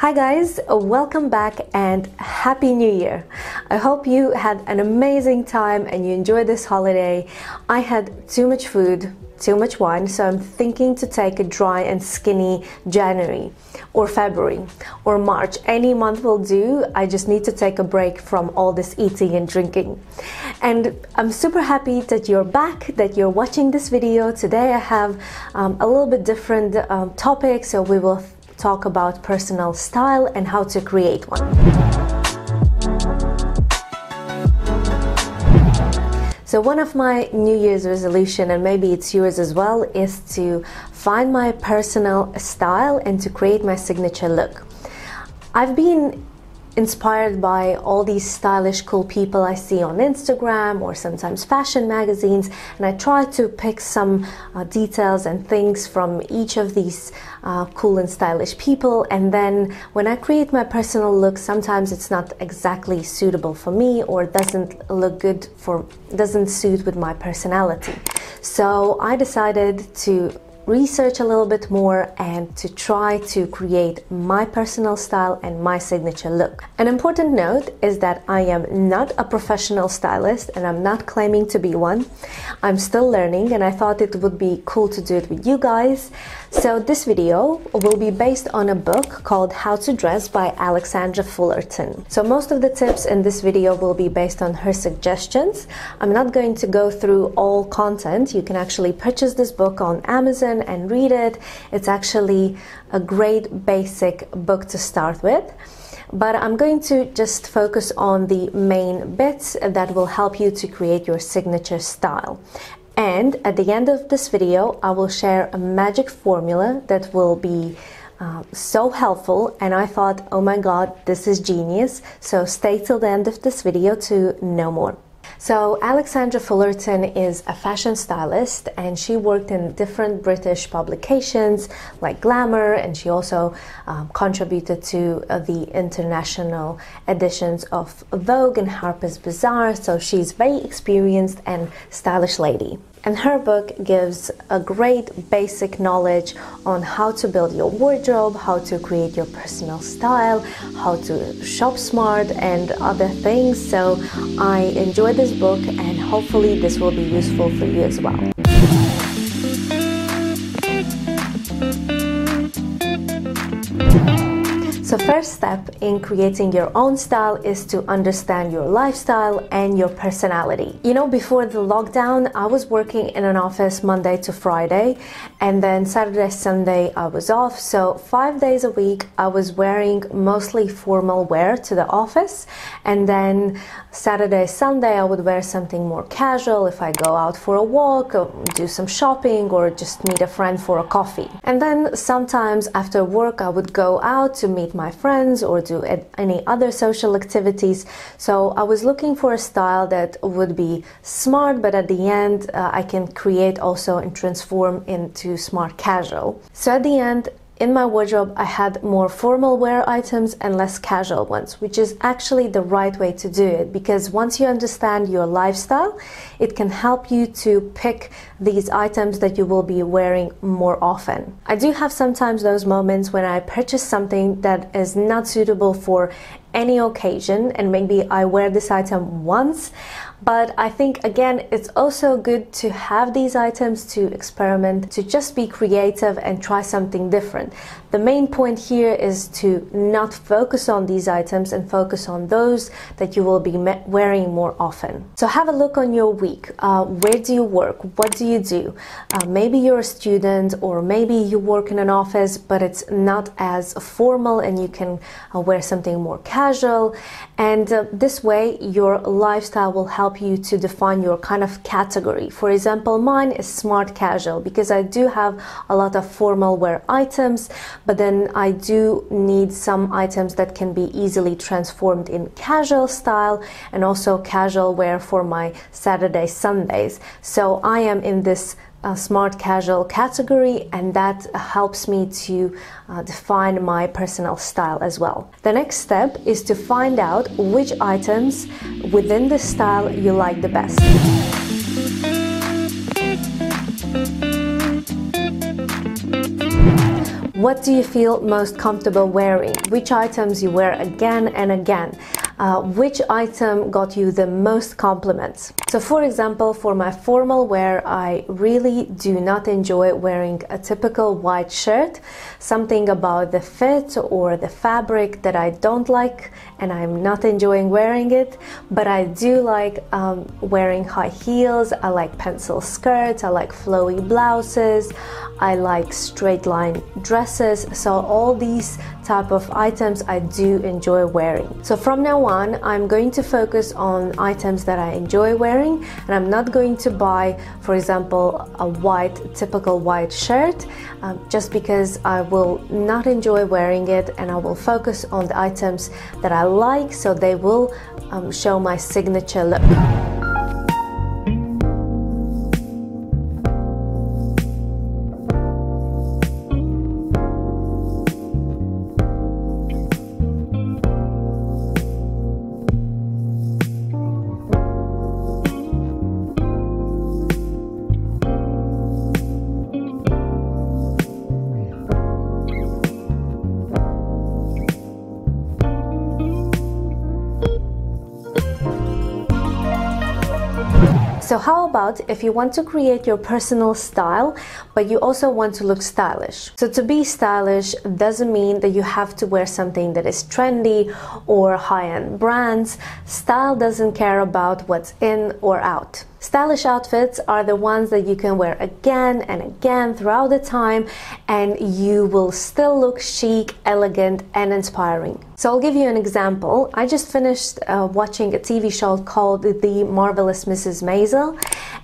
Hi guys, welcome back and Happy New Year. I hope you had an amazing time and you enjoyed this holiday. I had too much food, too much wine, so I'm thinking to take a dry and skinny January or February or March. Any month will do. I just need to take a break from all this eating and drinking. And I'm super happy that you're back, that you're watching this video. Today I have a little bit different topic, so we will talk about personal style and how to create one. So one of my New Year's resolution, and maybe it's yours as well, is to find my personal style and to create my signature look. I've been inspired by all these stylish, cool people I see on Instagram or sometimes fashion magazines, and I try to pick some details and things from each of these cool and stylish people, and then when I create my personal look, sometimes it's not exactly suitable for me or doesn't look good doesn't suit with my personality. So I decided to research a little bit more and to try to create my personal style and my signature look. An important note is that I am not a professional stylist and I'm not claiming to be one. I'm still learning, and I thought it would be cool to do it with you guys. So this video will be based on a book called How to Dress by Alexandra Fullerton. So most of the tips in this video will be based on her suggestions. I'm not going to go through all content. You can actually purchase this book on Amazon and read it. It's actually a great basic book to start with. But I'm going to just focus on the main bits that will help you to create your signature style. And at the end of this video, I will share a magic formula that will be so helpful, and I thought, oh my god, this is genius. So stay till the end of this video to know more. So Alexandra Fullerton is a fashion stylist, and she worked in different British publications like Glamour, and she also contributed to the international editions of Vogue and Harper's Bazaar. So she's very experienced and stylish lady. And her book gives a great basic knowledge on how to build your wardrobe, how to create your personal style, how to shop smart and other things. So I enjoyed this book, and hopefully this will be useful for you as well. So first step in creating your own style is to understand your lifestyle and your personality. You know, before the lockdown, I was working in an office Monday to Friday, and then Saturday, Sunday I was off. So 5 days a week I was wearing mostly formal wear to the office, and then Saturday, Sunday I would wear something more casual if I go out for a walk, or do some shopping, or just meet a friend for a coffee. And then sometimes after work I would go out to meet my friends or do any other social activities. So I was looking for a style that would be smart, but at the end I can create also and transform into smart casual. So at the end, in my wardrobe, I had more formal wear items and less casual ones, which is actually the right way to do it, because once you understand your lifestyle, it can help you to pick these items that you will be wearing more often. I do have sometimes those moments when I purchase something that is not suitable for any occasion, and maybe I wear this item once, but I think again it's also good to have these items to experiment, to just be creative and try something different. The main point here is to not focus on these items and focus on those that you will be wearing more often. So have a look on your week. Where do you work? What do you do? Maybe you're a student, or maybe you work in an office but it's not as formal and you can wear something more casual, and this way your lifestyle will help you to define your kind of category. For example, mine is smart casual because I do have a lot of formal wear items, but then I do need some items that can be easily transformed in casual style and also casual wear for my Saturday, Sundays. So I am in this smart casual category, and that helps me to define my personal style as well. The next step is to find out which items within the style you like the best. What do you feel most comfortable wearing? Which items you wear again and again? Which item got you the most compliments? So for example, for my formal wear, I really do not enjoy wearing a typical white shirt. Something about the fit or the fabric that I don't like, and I'm not enjoying wearing it. But I do like wearing high heels. I like pencil skirts. I like flowy blouses. I like straight line dresses. So all these type of items I do enjoy wearing. So from now on, I'm going to focus on items that I enjoy wearing, and I'm not going to buy, for example, a typical white shirt just because I will not enjoy wearing it, and I will focus on the items that I like, so they will show my signature look. So how about if you want to create your personal style, but you also want to look stylish? So to be stylish doesn't mean that you have to wear something that is trendy or high-end brands. Style doesn't care about what's in or out. Stylish outfits are the ones that you can wear again and again throughout the time, and you will still look chic, elegant, and inspiring. So I'll give you an example. I just finished watching a TV show called The Marvelous Mrs. Maisel,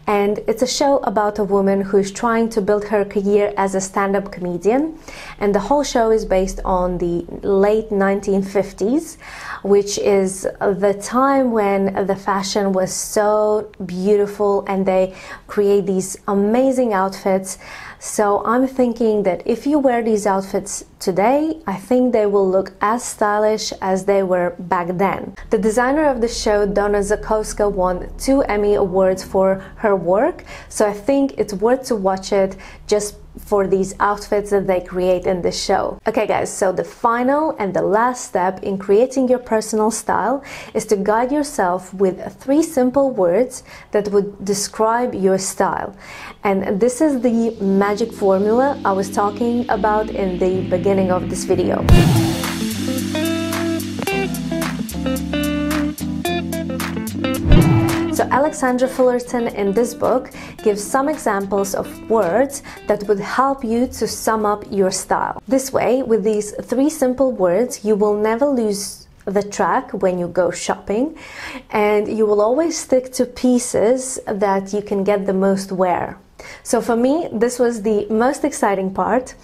and it's a show about a woman who's trying to build her career as a stand-up comedian, and the whole show is based on the late 1950s, which is the time when the fashion was so beautiful and they create these amazing outfits. So I'm thinking that if you wear these outfits today, I think they will look as stylish as they were back then. The designer of the show, Donna Zakowska, won 2 Emmy Awards for her work, so I think it's worth to watch it just for these outfits that they create in the show. Okay guys, so the final and the last step in creating your personal style is to guide yourself with 3 simple words that would describe your style. And this is the magic formula I was talking about in the beginning of this video. So Alexandra Fullerton in this book gives some examples of words that would help you to sum up your style. This way, with these 3 simple words, you will never lose the track when you go shopping, and you will always stick to pieces that you can get the most wear. So for me, this was the most exciting part.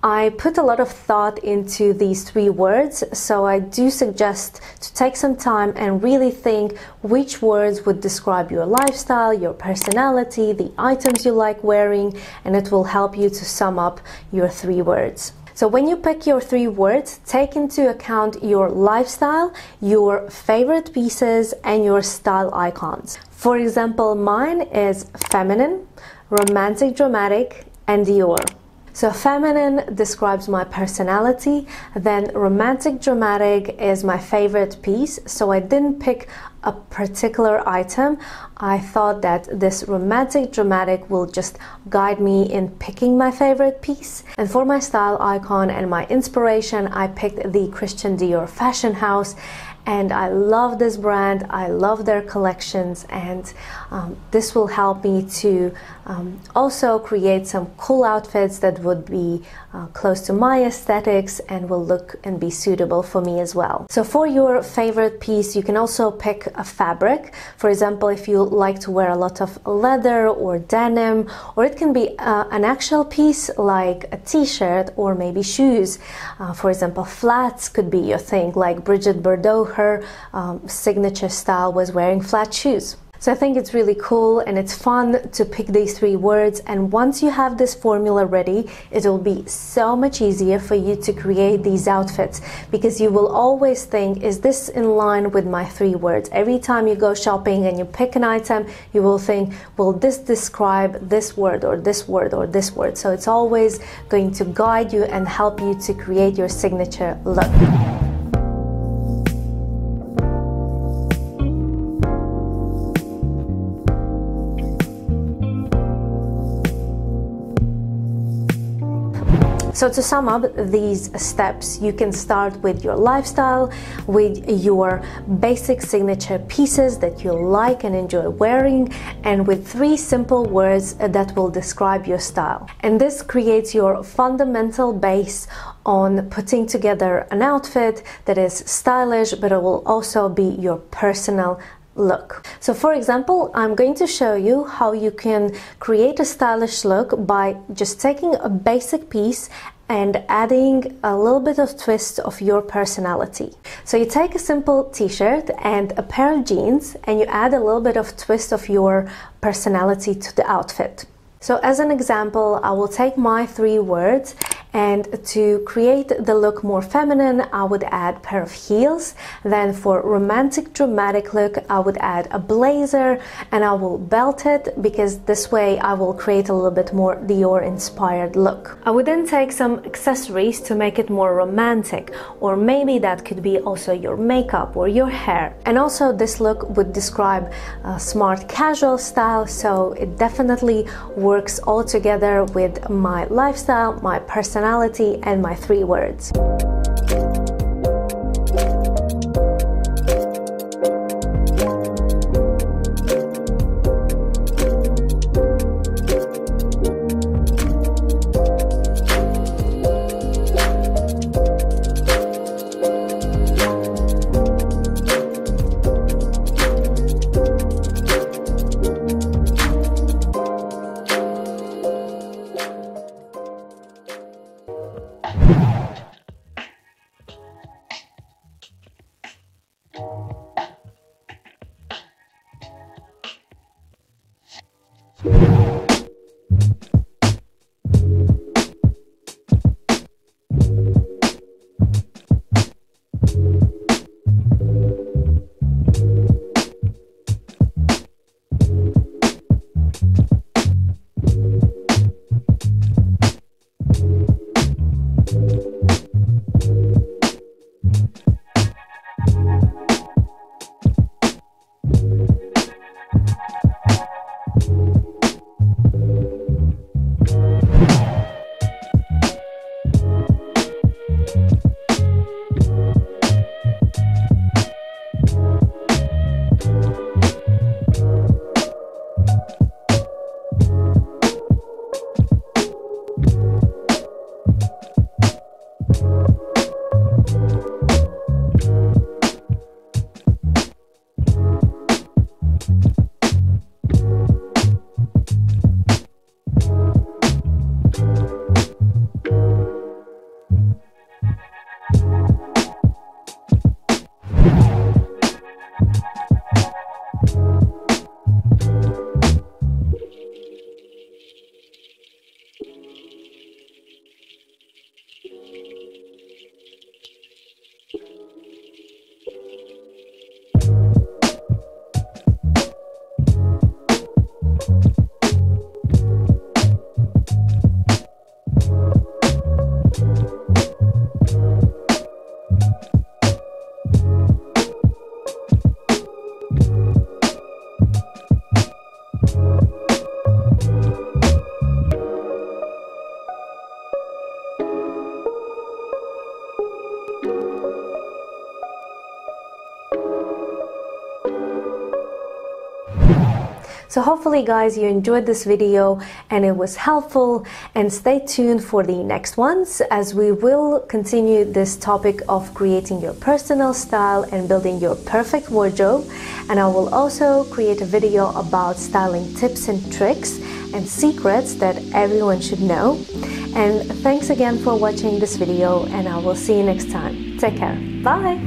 I put a lot of thought into these 3 words, so I do suggest to take some time and really think which words would describe your lifestyle, your personality, the items you like wearing, and it will help you to sum up your 3 words. So when you pick your 3 words, take into account your lifestyle, your favorite pieces, and your style icons. For example, mine is feminine, romantic dramatic, and Dior. So feminine describes my personality, then romantic dramatic is my favorite piece, so I didn't pick a particular item. I thought that this romantic dramatic will just guide me in picking my favorite piece. And for my style icon and my inspiration, I picked the Christian Dior fashion house, and I love this brand, I love their collections, and this will help me to also create some cool outfits that would be close to my aesthetics and will look and be suitable for me as well. So for your favorite piece, you can also pick a fabric. For example, if you like to wear a lot of leather or denim, or it can be an actual piece like a t-shirt or maybe shoes. For example, flats could be your thing, like Bridget Bardot, her signature style was wearing flat shoes. So I think it's really cool and it's fun to pick these 3 words, and once you have this formula ready, it will be so much easier for you to create these outfits, because you will always think, is this in line with my 3 words? Every time you go shopping and you pick an item, you will think, will this describe this word or this word or this word? So it's always going to guide you and help you to create your signature look. So to sum up these steps, you can start with your lifestyle, with your basic signature pieces that you like and enjoy wearing, and with 3 simple words that will describe your style. And this creates your fundamental base on putting together an outfit that is stylish, but it will also be your personal look. So for example, I'm going to show you how you can create a stylish look by just taking a basic piece and adding a little bit of twist of your personality. So you take a simple t-shirt and a pair of jeans and you add a little bit of twist of your personality to the outfit. So as an example, I will take my 3 words, and to create the look more feminine, I would add a pair of heels. Then for romantic dramatic look, I would add a blazer, and I will belt it, because this way I will create a little bit more Dior inspired look. I would then take some accessories to make it more romantic, or maybe that could be also your makeup or your hair. And also this look would describe a smart casual style, so it definitely works all together with my lifestyle, my personality, and my 3 words. So hopefully guys you enjoyed this video and it was helpful, and stay tuned for the next ones as we will continue this topic of creating your personal style and building your perfect wardrobe. And I will also create a video about styling tips and tricks and secrets that everyone should know. And thanks again for watching this video, and I will see you next time. Take care. Bye!